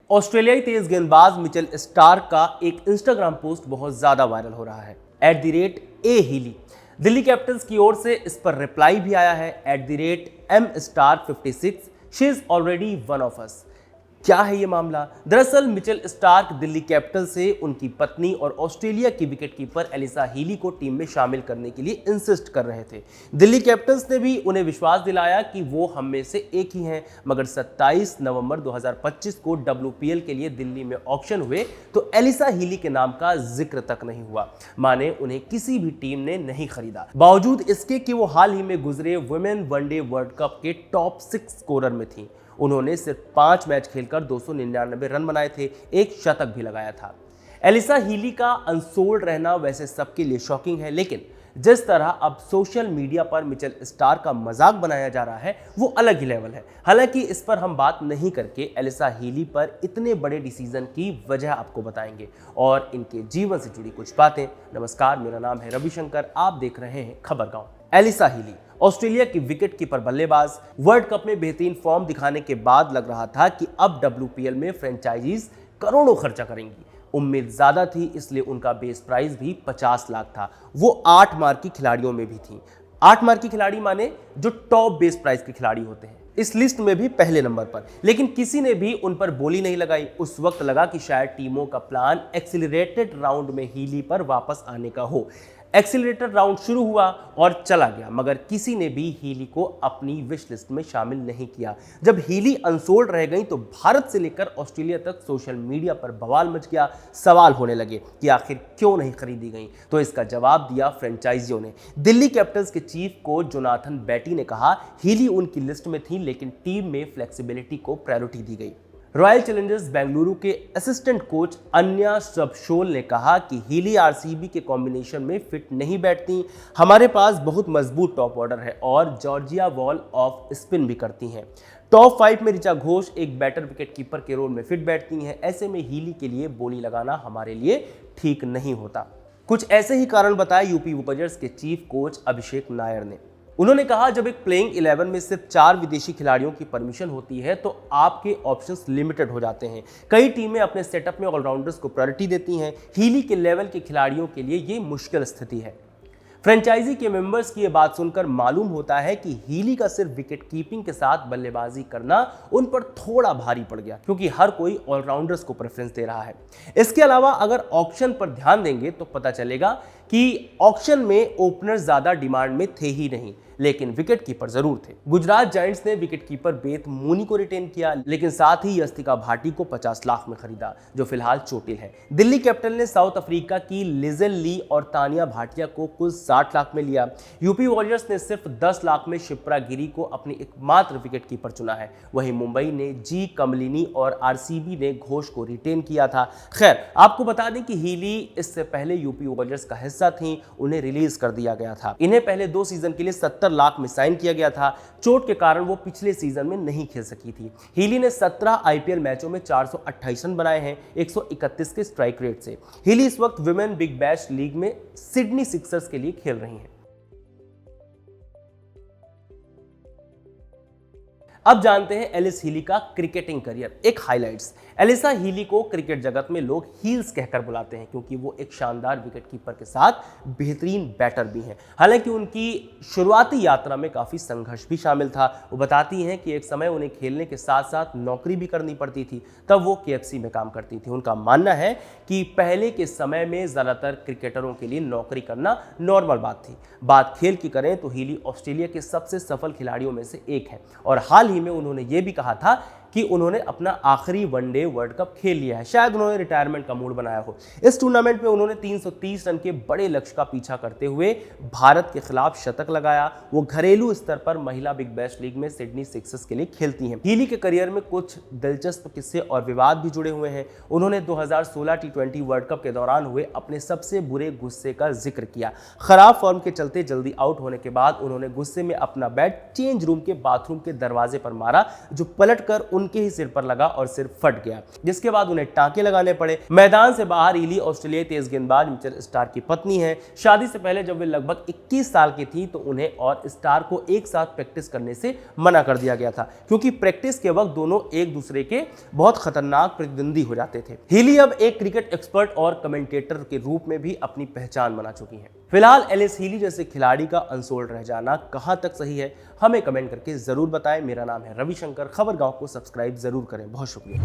ऑस्ट्रेलियाई तेज गेंदबाज Mitchell Starc का एक इंस्टाग्राम पोस्ट बहुत ज्यादा वायरल हो रहा है। @A_Healy दिल्ली कैपिटल्स की ओर से इस पर रिप्लाई भी आया है। @MStark56 she is already one of us. क्या है ये मामला? दरअसल मिचेल स्टार्क दिल्ली कैपिटल से उनकी पत्नी और ऑस्ट्रेलिया की विकेटकीपर एलिसा हीली को टीम में शामिल करने के लिए इंसिस्ट कर रहे थे। दिल्ली कैपिटल्स ने भी उन्हें विश्वास दिलाया कि वो हम में से एक ही हैं, मगर 27 नवंबर 2025 को WPL के लिए दिल्ली में ऑक्शन हुए तो एलिसा हीली के नाम का जिक्र तक नहीं हुआ। माने उन्हें किसी भी टीम ने नहीं खरीदा, बावजूद इसके कि वो हाल ही में गुजरे वुमेन वनडे वर्ल्ड कप के टॉप 6 स्कोरर में थी। उन्होंने सिर्फ 5 मैच खेलकर 299 रन बनाए थे, एक शतक भी लगाया था। एलिसा हीली का अनसोल्ड रहना वैसे सबके लिए शॉकिंग है, लेकिन जिस तरह अब सोशल मीडिया पर मिचेल स्टार्क का मजाक बनाया जा रहा है वो अलग ही लेवल है। हालांकि इस पर हम बात नहीं करके एलिसा हीली पर इतने बड़े डिसीजन की वजह आपको बताएंगे और इनके जीवन से जुड़ी कुछ बातें। नमस्कार, मेरा नाम है रविशंकर, आप देख रहे हैं खबरगांव। एलिसा हीली ऑस्ट्रेलिया की विकेट कीपर बल्लेबाज, वर्ल्ड कप में बेहतरीन फॉर्म दिखाने के बाद लग रहा था कि अब WPL में फ्रेंचाइजीज करोड़ों खर्चा करेंगी। उम्मीद ज्यादा थी, इसलिए उनका बेस प्राइस भी 50 लाख था। वो 8 मार्क की खिलाड़ियों में भी थी। 8 मार्क की खिलाड़ी माने जो टॉप बेस प्राइस के खिलाड़ी होते हैं, इस लिस्ट में भी पहले नंबर पर। लेकिन किसी ने भी उन पर बोली नहीं लगाई। उस वक्त लगा कि शायद टीमों का प्लान एक्सीलरेटेड राउंड में हीली पर वापस आने का हो। एक्सीलरेटेड राउंड शुरू हुआ और चला गया, मगर किसी ने भी हीली को अपनी विश लिस्ट में शामिल नहीं किया। जब हीली अनसोल्ड रह गई तो भारत से लेकर ऑस्ट्रेलिया तक सोशल मीडिया पर बवाल मच गया। सवाल होने लगे कि आखिर क्यों नहीं खरीदी गई, तो इसका जवाब दिया फ्रेंचाइजियों ने। दिल्ली कैपिटल्स के चीफ कोच जोनाथन बैटी ने कहा हीली उनकी लिस्ट में थी, लेकिन टीम में फ्लेक्सिबिलिटी को प्रायोरिटी दी गई। रॉयल चैलेंजर्स बेंगलुरु के असिस्टेंट कोच अन्या सबशोल ने कहा कि हीली RCB के कॉम्बिनेशन में फिट नहीं बैठती। हमारे पास बहुत मजबूत टॉप ऑर्डर है और जॉर्जिया वॉल ऑफ स्पिन भी करती हैं। टॉप 5 में ऋचा घोष एक बैटर विकेट कीपर के रोल में फिट बैठती हैं। ऐसे में हीली के लिए बोली लगाना हमारे लिए ठीक नहीं होता। कुछ ऐसे ही कारण बताए यूपी वुपजर्स के चीफ कोच अभिषेक नायर ने। उन्होंने कहा, जब एक प्लेइंग 11 में सिर्फ 4 विदेशी खिलाड़ियों की परमिशन होती है तो आपके ऑप्शंस लिमिटेड हो जाते हैं। कई टीमें अपने सेटअप में ऑलराउंडर्स को प्रायोरिटी देती हैं। हीली के लेवल के खिलाड़ियों के लिए ये मुश्किल स्थिति है। फ्रेंचाइजी के मेंबर्स की ये बात सुनकर मालूम होता है कि हीली का सिर्फ विकेट कीपिंग के साथ बल्लेबाजी करना उन पर थोड़ा भारी पड़ गया, क्योंकि हर कोई ऑलराउंडर्स को प्रेफरेंस दे रहा है। इसके अलावा अगर ऑक्शन पर ध्यान देंगे तो पता चलेगा कि ऑक्शन में ओपनर्स ज्यादा डिमांड में थे ही नहीं, लेकिन विकेट कीपर जरूर थे। गुजरात जायंट्स ने विकेट कीपर बेत मूनी को रिटेन किया, लेकिन साथ ही यस्तिका भाटी को 50 लाख में खरीदा, जो फिलहाल चोटिल है। दिल्ली कैपिटल ने साउथ अफ्रीका की लिजेल ली और तानिया भाटिया को कुल 60 लाख में लिया। यूपी वॉरियर्स ने सिर्फ 10 लाख में शिप्रा गिरी को अपनी एकमात्र विकेट कीपर चुना है। वहीं मुंबई ने जी कमलिनी और RCB ने घोष को रिटेन किया था। खैर, आपको बता दें कि हीली इससे पहले यूपी वॉरियर्स का हिस्सा थी, उन्हें रिलीज कर दिया गया था। इन्हें पहले 2 सीजन के लिए 70 लाख में साइन किया गया था। चोट के कारण वो पिछले सीजन में नहीं खेल सकी थी। हीली ने 17 IPL मैचों में 428 रन बनाए हैं 131 के स्ट्राइक रेट से। हीली इस वक्त विमेन बिग बैश लीग में सिडनी सिक्सर्स के लिए खेल रही हैं। अब जानते हैं एलिस हीली का क्रिकेटिंग करियर। एक हाइलाइट्स। एलिसा हीली को क्रिकेट जगत में लोग हील्स कहकर बुलाते हैं, क्योंकि वो एक शानदार विकेट कीपर के साथ बेहतरीन बैटर भी हैं। हालांकि उनकी शुरुआती यात्रा में काफी संघर्ष भी शामिल था। वो बताती हैं कि एक समय उन्हें खेलने के साथ साथ नौकरी भी करनी पड़ती थी, तब वो KFC में काम करती थी। उनका मानना है कि पहले के समय में ज्यादातर क्रिकेटरों के लिए नौकरी करना नॉर्मल बात थी। बात खेल की करें तो हीली ऑस्ट्रेलिया के सबसे सफल खिलाड़ियों में से एक है और हाल ही में उन्होंने ये भी कहा था कि उन्होंने अपना आखिरी वनडे वर्ल्ड कप खेल लिया है। शायद उन्होंने रिटायरमेंट का मूड बनाया हो। इस टूर्नामेंट में उन्होंने 330 रन के बड़े लक्ष्य का पीछा करते हुए भारत के खिलाफ शतक लगाया। वो घरेलू स्तर पर महिला बिग बैश लीग में सिडनी सिक्सर्स के लिए खेलती हैं। हीली के करियर में कुछ दिलचस्प किस्से और विवाद भी जुड़े हुए हैं। उन्होंने 2016 T20 वर्ल्ड कप के दौरान हुए अपने सबसे बुरे गुस्से का जिक्र किया। खराब फॉर्म के चलते जल्दी आउट होने के बाद उन्होंने गुस्से में अपना बैट चेंज रूम के बाथरूम के दरवाजे पर मारा, जो पलटकर उनके ही सिर पर लगा और सिर फट गया, जिसके बाद उन्हें टांके लगाने पड़े। मैदान से बाहर हीली ऑस्ट्रेलियाई तेज गेंदबाज मिचेल स्टार्क की पत्नी है। शादी से पहले जब वे लगभग 21 साल की थी तो उन्हें और स्टार्क को एक साथ प्रैक्टिस करने से मना कर दिया गया था, क्योंकि प्रैक्टिस के वक्त दोनों एक दूसरे के बहुत खतरनाक प्रतिद्वंदी हो जाते थे। हीली अब एक क्रिकेट एक्सपर्ट और कमेंटेटर के रूप में भी अपनी पहचान बना चुकी हैं। फिलहाल एलिस हीली जैसे खिलाड़ी का अनसोल्ड रह जाना कहां तक सही है, हमें कमेंट करके जरूर बताएं। मेरा नाम है रविशंकर। खबर गांव को सब्सक्राइब जरूर करें। बहुत शुक्रिया।